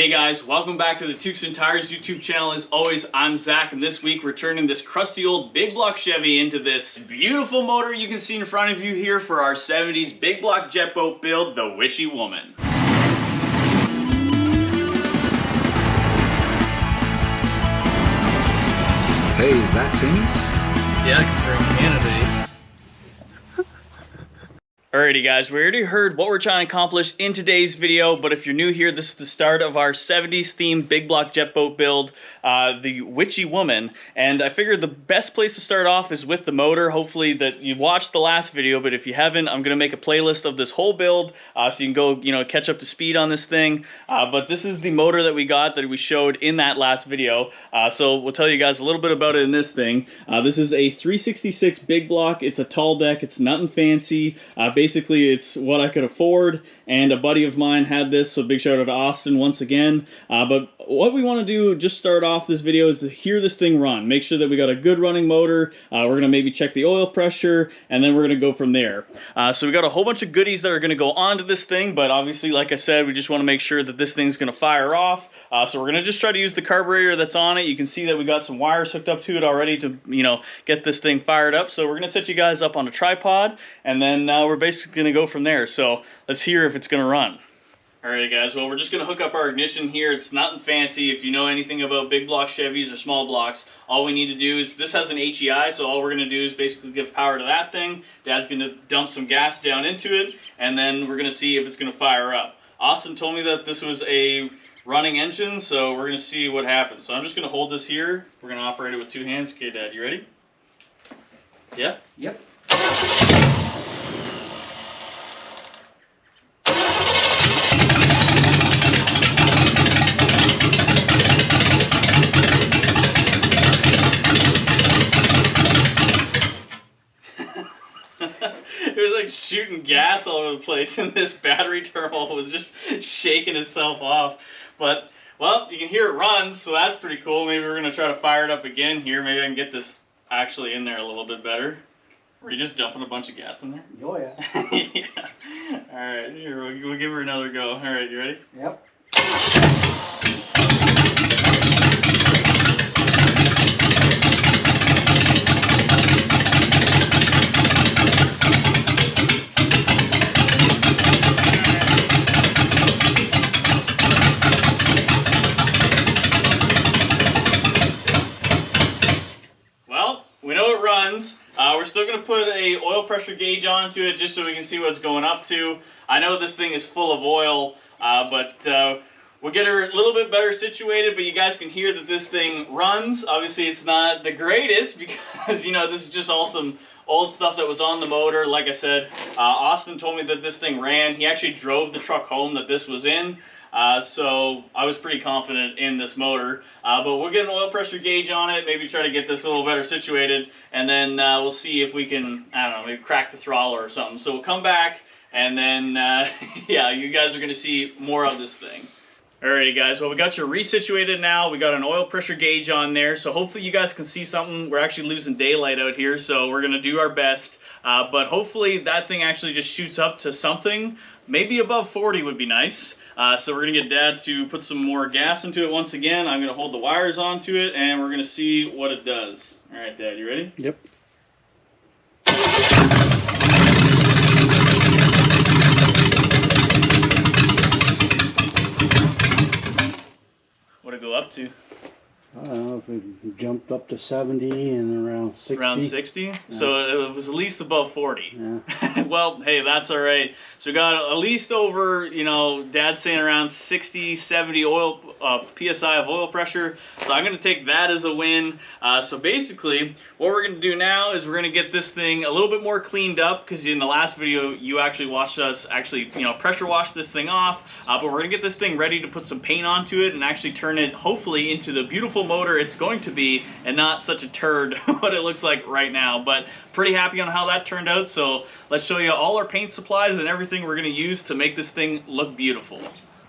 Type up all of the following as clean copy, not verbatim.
Hey guys, welcome back to the Tukes and Tires YouTube channel. As always, I'm Zach, and this week we're turning this crusty old Big Block Chevy into this beautiful motor you can see in front of you here for our 70s Big Block jet boat build, the Witchy Woman. Hey, is that Timmy's? Yeah, because we're in Canada. Alrighty guys, we already heard what we're trying to accomplish in today's video, but if you're new here, this is the start of our 70s themed Big Block jet boat build, the Witchy Woman, and I figured the best place to start off is with the motor. Hopefully that you watched the last video, but if you haven't, I'm going to make a playlist of this whole build, so you can go, catch up to speed on this thing, but this is the motor that we got that we showed in that last video, so we'll tell you guys a little bit about it in this thing. This is a 366 Big Block. It's a tall deck. It's nothing fancy. Basically, it's what I could afford, and a buddy of mine had this, so big shout out to Austin once again. But what we want to do, just start off this video, is to hear this thing run. Make sure that we got a good running motor. We're going to maybe check the oil pressure, and then we're going to go from there. So we got a whole bunch of goodies that are going to go onto this thing, but obviously, like I said, we just want to make sure that this thing's going to fire off. So we're going to just try to use the carburetor that's on it. You can see that we got some wires hooked up to it already to, get this thing fired up. So we're going to set you guys up on a tripod, and then we're basically going to go from there. So let's hear if it's going to run. Alrighty guys, well we're just going to hook up our ignition here. It's nothing fancy. If you know anything about big block Chevys or small blocks, all we need to do is, this has an HEI, so all we're going to do is basically give power to that thing. Dad's going to dump some gas down into it, and then we're going to see if it's going to fire up. Austin told me that this was a running engine, so we're going to see what happens. So I'm just going to hold this here. We're going to operate it with two hands. Okay, Dad, you ready? Yeah? Yep. It was like shooting gas all over the place, and this battery terminal was just shaking itself off. But, well, you can hear it runs, so that's pretty cool. Maybe we're going to try to fire it up again here. Maybe I can get this actually in there a little bit better. Were you just dumping a bunch of gas in there? Oh, yeah. Yeah. Alright, here, we'll give her another go. Alright, you ready? Yep. We're still going to put a oil pressure gauge onto it just so we can see what it's going up to. I know this thing is full of oil, but we'll get her a little bit better situated, but you guys can hear that this thing runs. Obviously it's not the greatest because, this is just all some old stuff that was on the motor. Like I said, Austin told me that this thing ran. He actually drove the truck home that this was in. So I was pretty confident in this motor, but we'll get an oil pressure gauge on it, maybe try to get this a little better situated, and then we'll see if we can, I don't know, maybe crack the throttle or something. So we'll come back, and then, yeah, you guys are going to see more of this thing. Alrighty guys, well we got you resituated now. We got an oil pressure gauge on there, so hopefully you guys can see something. We're actually losing daylight out here, so we're going to do our best, but hopefully that thing actually just shoots up to something. Maybe above 40 would be nice. So we're going to get Dad to put some more gas into it once again. I'm going to hold the wires onto it, and we're going to see what it does. Alright Dad, you ready? Yep. What'd it go up to? I don't know if it jumped up to 70 and around 60. Around 60? Yeah. So it was at least above 40. Yeah. Well, hey, that's alright. So we got at least over, Dad's saying around 60, 70 oil, PSI of oil pressure. So I'm going to take that as a win. So basically, what we're going to do now is we're going to get this thing a little bit more cleaned up, because in the last video, you actually watched us pressure wash this thing off. But we're going to get this thing ready to put some paint onto it and actually turn it, hopefully, into the beautiful motor it's going to be, and not such a turd what it looks like right now. But pretty happy on how that turned out, so let's show you all our paint supplies and everything we're going to use to make this thing look beautiful.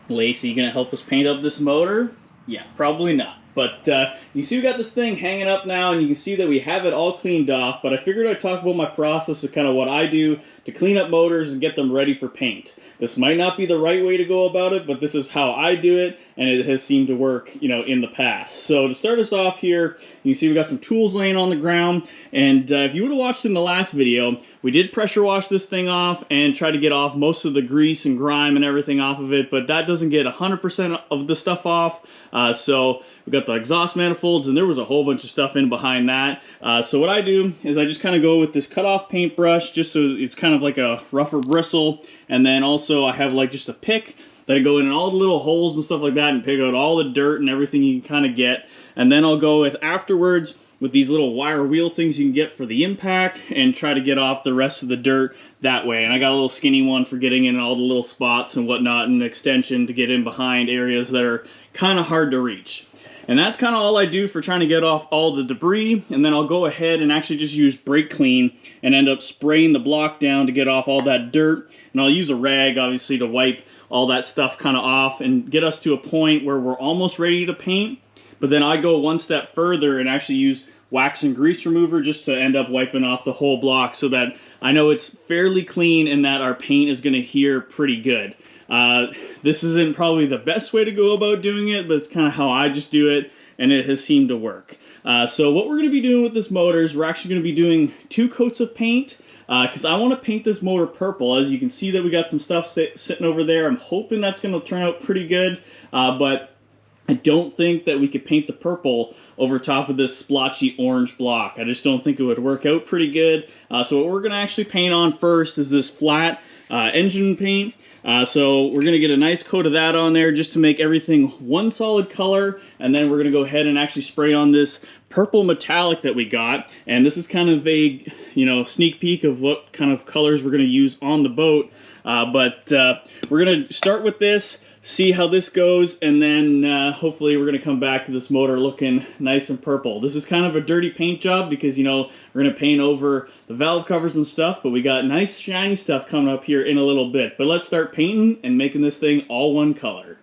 Lacey, you going to help us paint up this motor? Yeah, probably not. But you see we got this thing hanging up now, and you can see that we have it all cleaned off, but I figured I'd talk about my process of kind of what I do to clean up motors and get them ready for paint. This might not be the right way to go about it, but this is how I do it, and it has seemed to work, you know, in the past. So to start us off here, you can see we got some tools laying on the ground, and if you would have watched in the last video, we did pressure wash this thing off and try to get off most of the grease and grime and everything off of it, but that doesn't get 100% of the stuff off. So we got the exhaust manifolds, and there was a whole bunch of stuff in behind that. So what I do is I just kind of go with this cut-off paintbrush, just so it's kind of like a rougher bristle, and then also I have like just a pick that I go in all the little holes and stuff like that and pick out all the dirt and everything you can kind of get. And then I'll go with afterwards with these little wire wheel things you can get for the impact and try to get off the rest of the dirt that way. And I got a little skinny one for getting in all the little spots and whatnot, and an extension to get in behind areas that are kind of hard to reach. And that's kind of all I do for trying to get off all the debris. And then I'll go ahead and actually just use brake clean and end up spraying the block down to get off all that dirt. And I'll use a rag, obviously, to wipe all that stuff kind of off and get us to a point where we're almost ready to paint. But then I go one step further and actually use wax and grease remover just to end up wiping off the whole block, so that I know it's fairly clean and that our paint is going to adhere pretty good. This isn't probably the best way to go about doing it, but it's kind of how I just do it, and it has seemed to work. So what we're going to be doing with this motor is we're actually going to be doing 2 coats of paint, because I want to paint this motor purple. As you can see that we got some stuff sitting over there. I'm hoping that's going to turn out pretty good, but I don't think that we could paint the purple over top of this splotchy orange block. I just don't think it would work out pretty good. So what we're going to actually paint on first is this flat engine paint. So we're going to get a nice coat of that on there just to make everything one solid color, and then we're going to go ahead and actually spray on this purple metallic that we got. And this is kind of a, you know, sneak peek of what kind of colors we're going to use on the boat. But we're going to start with this, see how this goes, and then hopefully we're going to come back to this motor looking nice and purple. This is kind of a dirty paint job because, you know, we're going to paint over the valve covers and stuff, but we got nice shiny stuff coming up here in a little bit. But let's start painting and making this thing all one color.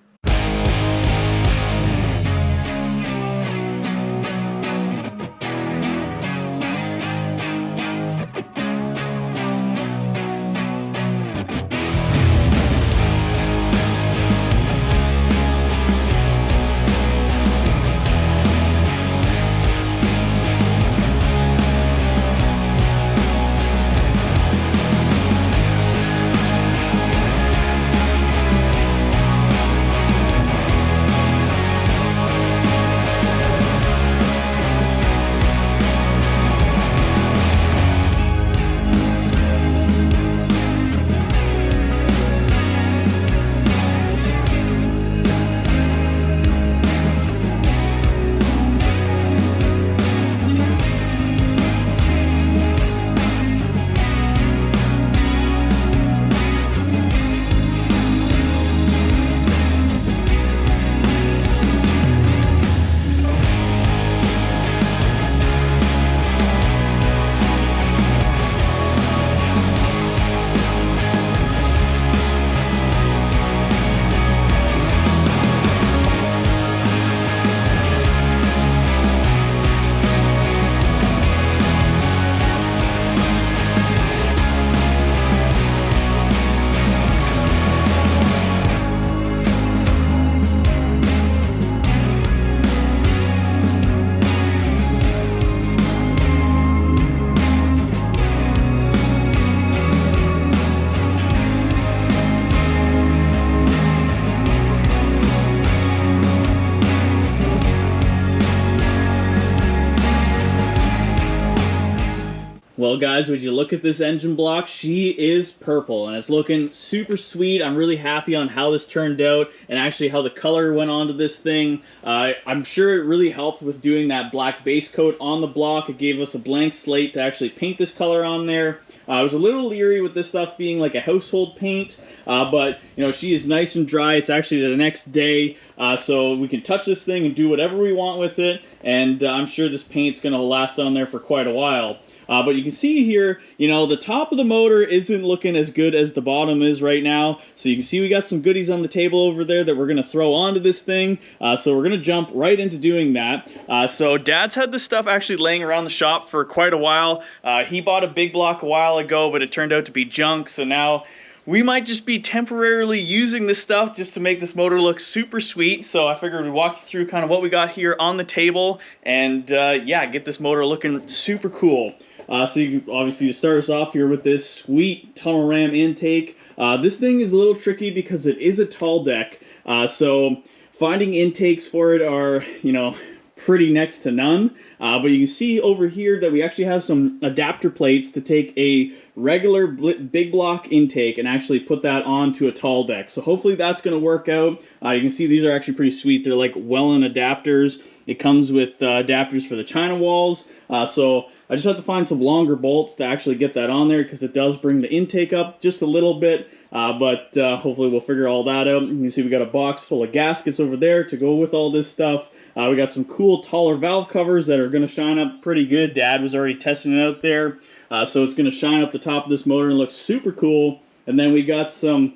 Well, guys, would you look at this engine block? She is purple, and it's looking super sweet. I'm really happy on how this turned out, and actually how the color went onto this thing. I'm sure it really helped with doing that black base coat on the block. It gave us a blank slate to actually paint this color on there. I was a little leery with this stuff being like a household paint, but you know, she is nice and dry. It's actually the next day, so we can touch this thing and do whatever we want with it, and I'm sure this paint's going to last on there for quite a while. But you can see here, you know, the top of the motor isn't looking as good as the bottom is right now. So you can see we got some goodies on the table over there that we're going to throw onto this thing. So we're going to jump right into doing that. So Dad's had this stuff actually laying around the shop for quite a while. He bought a Big Block a while ago, but it turned out to be junk. So now we might just be temporarily using this stuff just to make this motor look super sweet. So I figured we'd walk you through kind of what we got here on the table and yeah, get this motor looking super cool. So you obviously, to start us off here with this sweet tunnel ram intake. This thing is a little tricky because it is a tall deck. So finding intakes for it are, you know, pretty next to none. But you can see over here that we actually have some adapter plates to take a regular Big Block intake and actually put that onto a tall deck. So hopefully that's going to work out. You can see these are actually pretty sweet. They're like Wellen adapters. It comes with adapters for the China walls. So I just have to find some longer bolts to actually get that on there because it does bring the intake up just a little bit. But hopefully we'll figure all that out. You can see we got a box full of gaskets over there to go with all this stuff. We got some cool taller valve covers that are going to shine up pretty good. Dad was already testing it out there. So it's going to shine up the top of this motor and look super cool. And then we got some,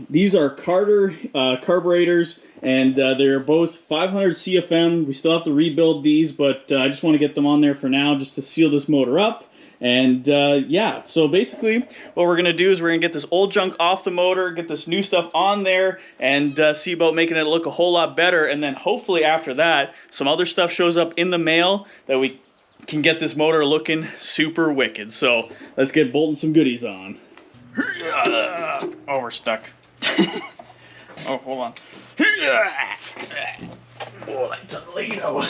these are Carter carburetors, and they're both 500 CFM. We still have to rebuild these, but I just want to get them on there for now just to seal this motor up. And yeah, so basically what we're going to do is we're going to get this old junk off the motor, get this new stuff on there, and see about making it look a whole lot better. And then hopefully after that, some other stuff shows up in the mail that we can get this motor looking super wicked. So let's get bolting some goodies on. Oh, we're stuck. Oh, hold on. Oh, that's a Lego.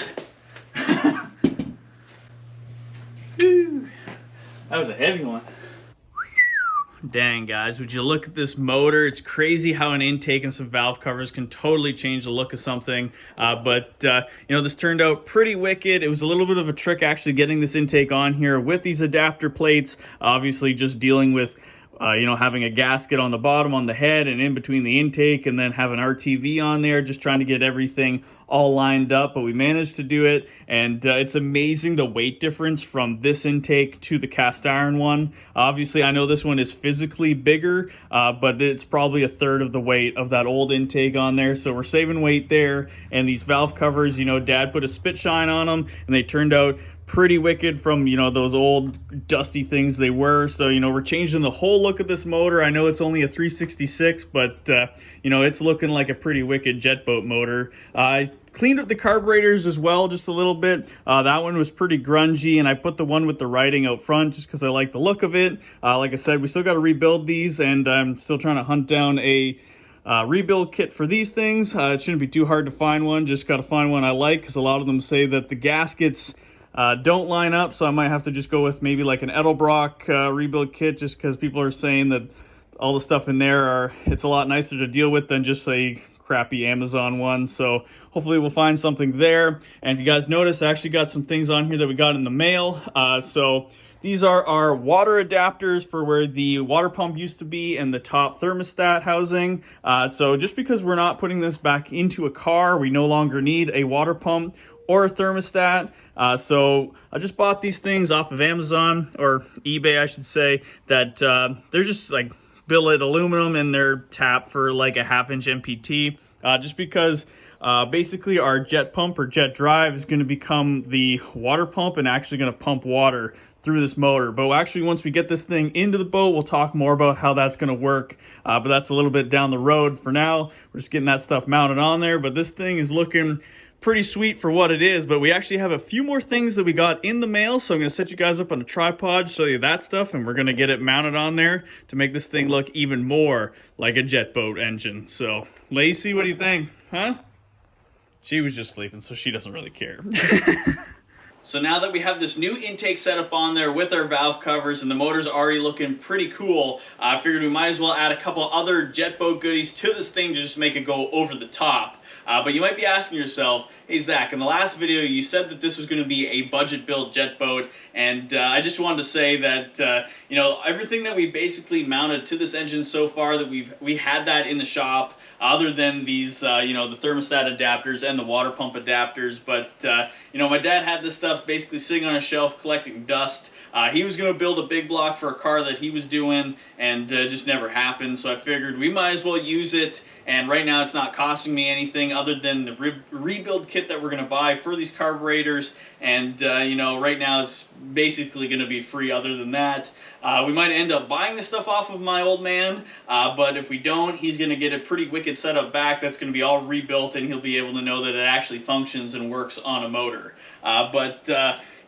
That was a heavy one. Dang, guys, would you look at this motor? It's crazy how an intake and some valve covers can totally change the look of something. But you know, this turned out pretty wicked. It was a little bit of a trick actually getting this intake on here with these adapter plates. Obviously, just dealing with you know, having a gasket on the bottom on the head and in between the intake, and then have an RTV on there, just trying to get everything all lined up. But we managed to do it, and it's amazing the weight difference from this intake to the cast iron one. Obviously, I know this one is physically bigger, but it's probably a third of the weight of that old intake on there, so we're saving weight there. And these valve covers, you know, Dad put a spit shine on them, and they turned out pretty wicked from, you know, those old dusty things they were. So, you know, we're changing the whole look of this motor. I know it's only a 366, but you know, it's looking like a pretty wicked jet boat motor. I cleaned up the carburetors as well just a little bit. That one was pretty grungy, and I put the one with the writing out front just because I like the look of it. Like I said, we still got to rebuild these, and I'm still trying to hunt down a rebuild kit for these things. It shouldn't be too hard to find one. Just got to find one I like, because a lot of them say that the gaskets don't line up, so I might have to just go with maybe like an Edelbrock rebuild kit, just because people are saying that all the stuff in there it's a lot nicer to deal with than just a crappy Amazon one. So hopefully we'll find something there. And if you guys notice, I actually got some things on here that we got in the mail. So these are our water adapters for where the water pump used to be and the top thermostat housing. So just because we're not putting this back into a car, we no longer need a water pump or a thermostat. So I just bought these things off of Amazon, or eBay I should say, that they're just like billet aluminum, and they're tapped for like a 1/2 inch MPT, just because basically our jet pump or jet drive is going to become the water pump and actually going to pump water through this motor. But actually, once we get this thing into the boat, we'll talk more about how that's going to work. But that's a little bit down the road. For now, we're just getting that stuff mounted on there. But this thing is looking pretty sweet for what it is. But we actually have a few more things that we got in the mail, so I'm going to set you guys up on a tripod, show you that stuff, and we're going to get it mounted on there to make this thing look even more like a jet boat engine. So Lacey, what do you think? Huh? She was just sleeping, so she doesn't really care. So now that we have this new intake setup on there with our valve covers and the motor's already looking pretty cool, I figured we might as well add a couple other jet boat goodies to this thing to just make it go over the top. But you might be asking yourself, hey Zach, in the last video you said that this was going to be a budget built jet boat, and I just wanted to say that you know, everything that we basically mounted to this engine so far, that we had that in the shop, other than these you know, the thermostat adapters and the water pump adapters. But you know, my dad had this stuff basically sitting on a shelf collecting dust. He was going to build a big block for a car that he was doing, and just never happened. So I figured we might as well use it. And right now it's not costing me anything other than the rebuild kit that we're going to buy for these carburetors. And, you know, right now it's basically going to be free other than that. We might end up buying this stuff off of my old man, but if we don't, he's going to get a pretty wicked setup back that's going to be all rebuilt, and he'll be able to know that it actually functions and works on a motor.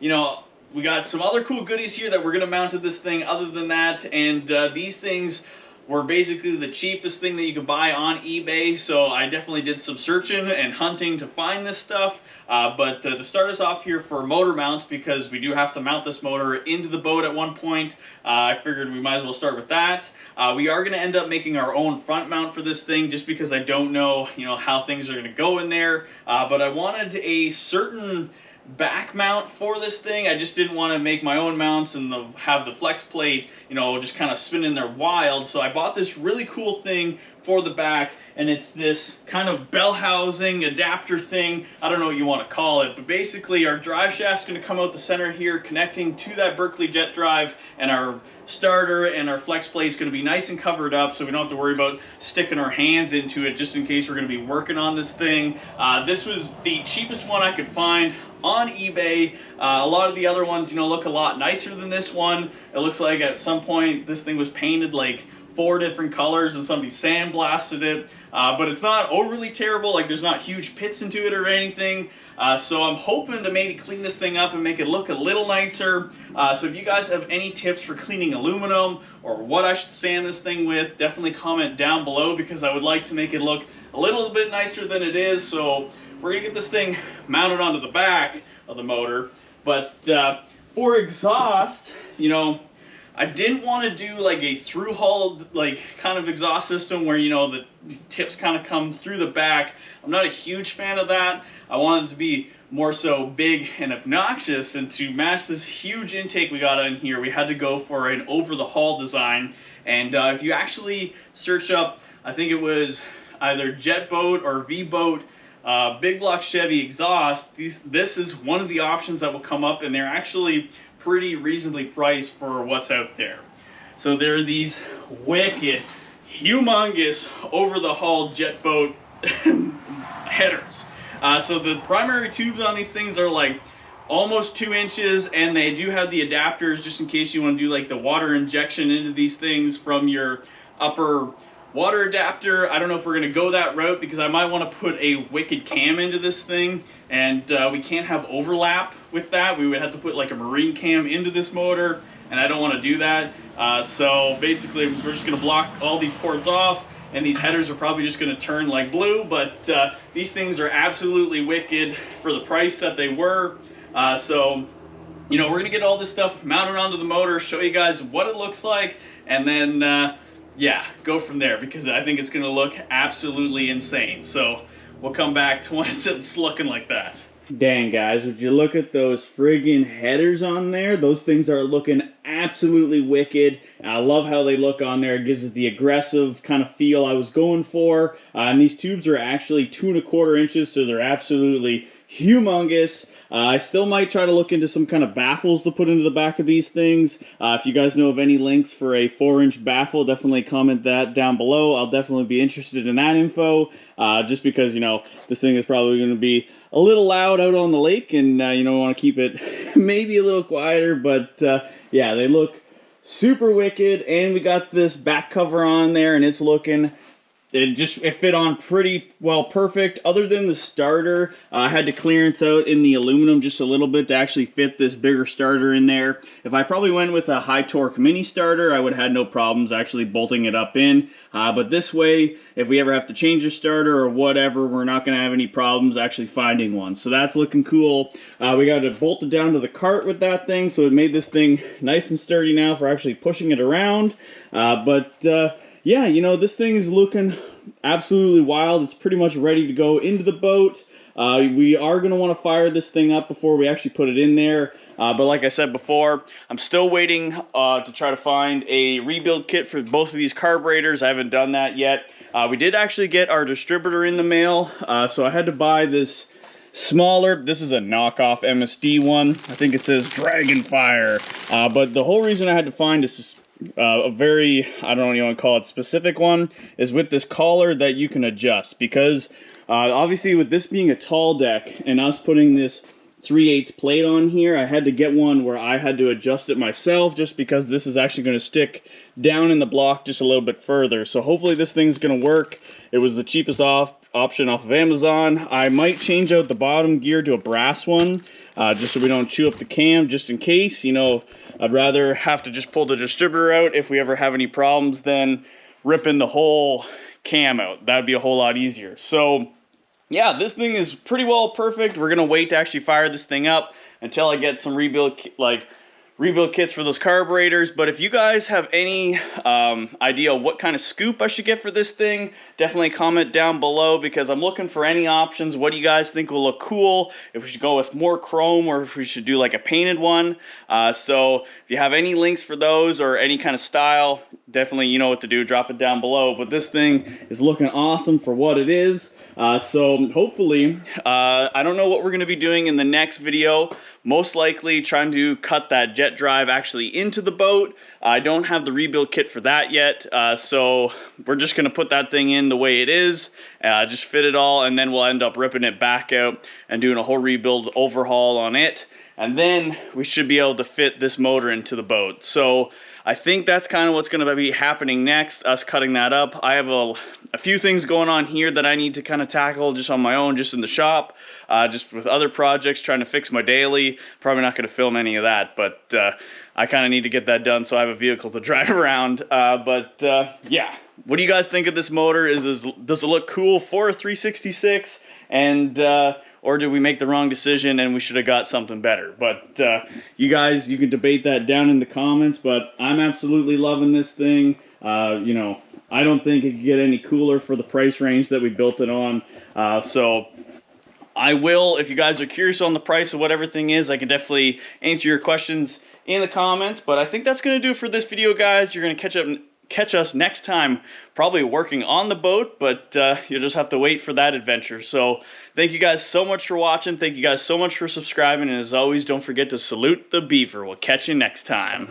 You know, we got some other cool goodies here that we're going to mount to this thing other than that, and these things were basically the cheapest thing that you could buy on eBay, so I definitely did some searching and hunting to find this stuff. But to start us off here for motor mounts, because we do have to mount this motor into the boat at one point, I figured we might as well start with that. We are going to end up making our own front mount for this thing, just because I don't know, you know, how things are going to go in there. But I wanted a certain back mount for this thing. I just didn't want to make my own mounts and have the flex plate, you know, just kind of spin in there wild. So I bought this really cool thing for the back, and it's this kind of bell housing adapter thing. I don't know what you want to call it, but basically our drive shaft's going to come out the center here, connecting to that Berkeley jet drive, and our starter and our flex plate is going to be nice and covered up, so we don't have to worry about sticking our hands into it just in case we're going to be working on this thing. This was the cheapest one I could find on eBay. A lot of the other ones, you know, look a lot nicer than this one. It looks like at some point this thing was painted like 4 different colors and somebody sandblasted it, but it's not overly terrible. Like, there's not huge pits into it or anything, so I'm hoping to maybe clean this thing up and make it look a little nicer. So if you guys have any tips for cleaning aluminum or what I should sand this thing with, definitely comment down below, because I would like to make it look a little bit nicer than it is. So we're gonna get this thing mounted onto the back of the motor. But for exhaust, you know, I didn't want to do like a through-hauled like kind of exhaust system where, you know, the tips kind of come through the back. I'm not a huge fan of that. I wanted it to be more so big and obnoxious, and to match this huge intake we got in here, we had to go for an over-the-haul design. And if you actually search up, I think it was either Jet Boat or V-Boat Big Block Chevy exhaust, this is one of the options that will come up, and they're actually pretty reasonably priced for what's out there. So there are these wicked, humongous, over-the-haul jet boat headers. So the primary tubes on these things are like almost 2 inches, and they do have the adapters just in case you want to do like the water injection into these things from your upper water adapter. I don't know if we're going to go that route, because I might want to put a wicked cam into this thing, and we can't have overlap with that. We would have to put like a marine cam into this motor, and I don't want to do that. So basically we're just going to block all these ports off, and these headers are probably just going to turn like blue, but these things are absolutely wicked for the price that they were. So, you know, we're going to get all this stuff mounted onto the motor, show you guys what it looks like, and then yeah, go from there, because I think it's going to look absolutely insane. So we'll come back to once it's looking like that. Dang, guys, would you look at those friggin' headers on there? Those things are looking absolutely wicked. I love how they look on there. It gives it the aggressive kind of feel I was going for. And these tubes are actually 2¼ inches, so they're absolutely humongous. I still might try to look into some kind of baffles to put into the back of these things. If you guys know of any links for a 4-inch baffle, definitely comment that down below. I'll definitely be interested in that info, just because, you know, this thing is probably going to be a little loud out on the lake, and you know, want to keep it maybe a little quieter. But yeah, they look super wicked, and we got this back cover on there, and it's looking, it fit on pretty well, perfect. Other than the starter, I had to clearance out in the aluminum just a little bit to actually fit this bigger starter in there. If I probably went with a high torque mini starter, I would have had no problems actually bolting it up in. But this way, if we ever have to change a starter or whatever, we're not going to have any problems actually finding one. So that's looking cool. We got it bolted down to the cart with that thing, so it made this thing nice and sturdy now for actually pushing it around. Yeah, you know, this thing is looking absolutely wild. It's pretty much ready to go into the boat. We are going to want to fire this thing up before we actually put it in there. But like I said before, I'm still waiting to try to find a rebuild kit for both of these carburetors. I haven't done that yet. We did actually get our distributor in the mail, so I had to buy this smaller. This is a knockoff MSD one. I think it says Dragonfire. But the whole reason I had to find this a very, I don't know what you want to call it, specific one, is with this collar that you can adjust. Because obviously with this being a tall deck and us putting this 3/8 plate on here, I had to get one where I had to adjust it myself, just because this is actually going to stick down in the block just a little bit further. So hopefully this thing's going to work. It was the cheapest option off of Amazon. I might change out the bottom gear to a brass one, just so we don't chew up the cam, just in case. You know, I'd rather have to just pull the distributor out if we ever have any problems than ripping the whole cam out. That'd be a whole lot easier. So yeah, this thing is pretty well perfect. We're gonna wait to actually fire this thing up until I get some rebuild kits for those carburetors. But if you guys have any idea what kind of scoop I should get for this thing, definitely comment down below, because I'm looking for any options. What do you guys think will look cool? If we should go with more chrome, or if we should do like a painted one. So if you have any links for those or any kind of style, definitely you know what to do, drop it down below. But this thing is looking awesome for what it is. So hopefully, I don't know what we're going to be doing in the next video. Most likely trying to cut that jet drive actually into the boat. I don't have the rebuild kit for that yet, so we're just going to put that thing in the way it is, just fit it all, and then we'll end up ripping it back out and doing a whole rebuild overhaul on it. And then we should be able to fit this motor into the boat. So I think that's kind of what's going to be happening next, us cutting that up. I have a few things going on here that I need to kind of tackle just on my own, just in the shop, just with other projects, trying to fix my daily. Probably not going to film any of that, but I kind of need to get that done so I have a vehicle to drive around. Yeah, what do you guys think of this motor? Does it look cool for a 366? And or did we make the wrong decision and we should have got something better? But you guys, you can debate that down in the comments, but I'm absolutely loving this thing. You know, I don't think it could get any cooler for the price range that we built it on. So I will, if you guys are curious on the price of what everything is, I can definitely answer your questions in the comments. But I think that's going to do it for this video, guys. You're going to catch us next time, probably working on the boat, but you'll just have to wait for that adventure. So thank you guys so much for watching. Thank you guys so much for subscribing. And as always, don't forget to salute the beaver. We'll catch you next time.